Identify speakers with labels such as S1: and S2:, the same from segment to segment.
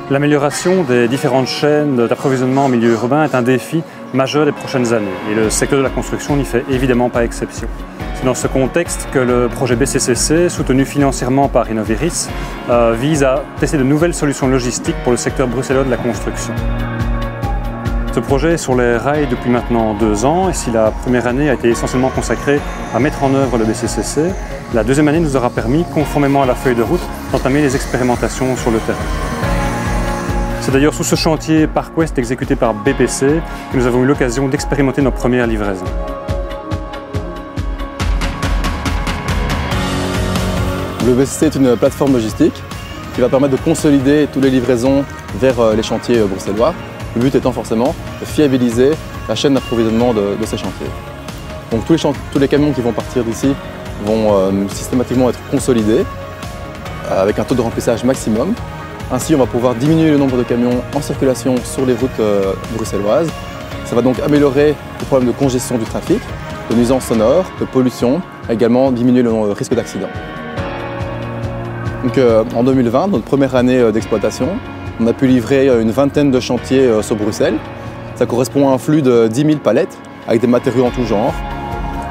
S1: L'amélioration des différentes chaînes d'approvisionnement en milieu urbain est un défi majeur des prochaines années et le secteur de la construction n'y fait évidemment pas exception. C'est dans ce contexte que le projet BCCC, soutenu financièrement par Innoviris, vise à tester de nouvelles solutions logistiques pour le secteur bruxellois de la construction. Ce projet est sur les rails depuis maintenant 2 ans et si la première année a été essentiellement consacrée à mettre en œuvre le BCCC, la deuxième année nous aura permis, conformément à la feuille de route, d'entamer les expérimentations sur le terrain. C'est d'ailleurs sous ce chantier Park West exécuté par BPC que nous avons eu l'occasion d'expérimenter nos premières livraisons.
S2: Le BCCC est une plateforme logistique qui va permettre de consolider toutes les livraisons vers les chantiers bruxellois. Le but étant forcément de fiabiliser la chaîne d'approvisionnement de ces chantiers. Donc tous les camions qui vont partir d'ici vont systématiquement être consolidés avec un taux de remplissage maximum. Ainsi, on va pouvoir diminuer le nombre de camions en circulation sur les routes bruxelloises. Ça va donc améliorer le problème de congestion du trafic, de nuisances sonores, de pollution, et également diminuer le risque d'accident. Donc, en 2020, notre première année d'exploitation, on a pu livrer une vingtaine de chantiers sur Bruxelles. Ça correspond à un flux de 10 000 palettes avec des matériaux en tout genre.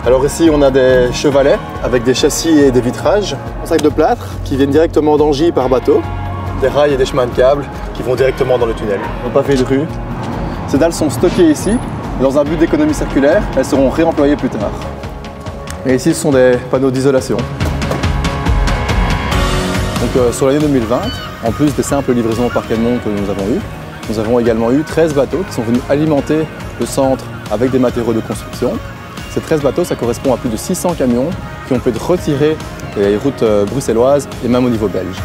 S2: Alors ici, on a des chevalets avec des châssis et des vitrages en sac de plâtre qui viennent directement d'Angy par bateau. Des rails et des chemins de câbles qui vont directement dans le tunnel. Nos pavés de rue. Ces dalles sont stockées ici et dans un but d'économie circulaire, elles seront réemployées plus tard. Et ici, ce sont des panneaux d'isolation. Donc sur l'année 2020, en plus des simples livraisons par camion que nous avons également eu 13 bateaux qui sont venus alimenter le centre avec des matériaux de construction. Ces 13 bateaux, ça correspond à plus de 600 camions qui ont pu être retirés des routes bruxelloises et même au niveau belge.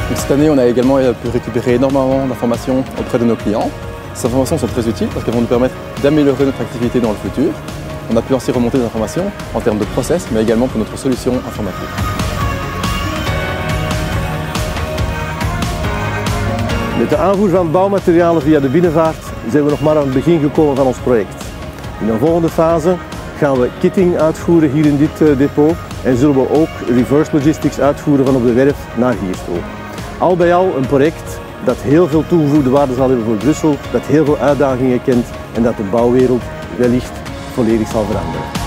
S2: Donc cette année, on a également pu récupérer énormément d'informations auprès de nos clients. Ces informations sont très utiles parce qu'elles vont nous permettre d'améliorer notre activité dans le futur. On a pu ainsi remonter des informations en termes de process, mais également pour notre solution informatique.
S3: Met de aanvoer van bouwmaterialen via de binnenvaart zijn we nog maar aan het begin gekomen van ons project. In een volgende fase gaan we kitting uitvoeren hier in dit depot en zullen we ook reverse logistics uitvoeren van op de werf naar hier toe. Al bij al een project dat heel veel toegevoegde waarde zal hebben voor Brussel, dat heel veel uitdagingen kent en dat de bouwwereld wellicht volledig zal veranderen.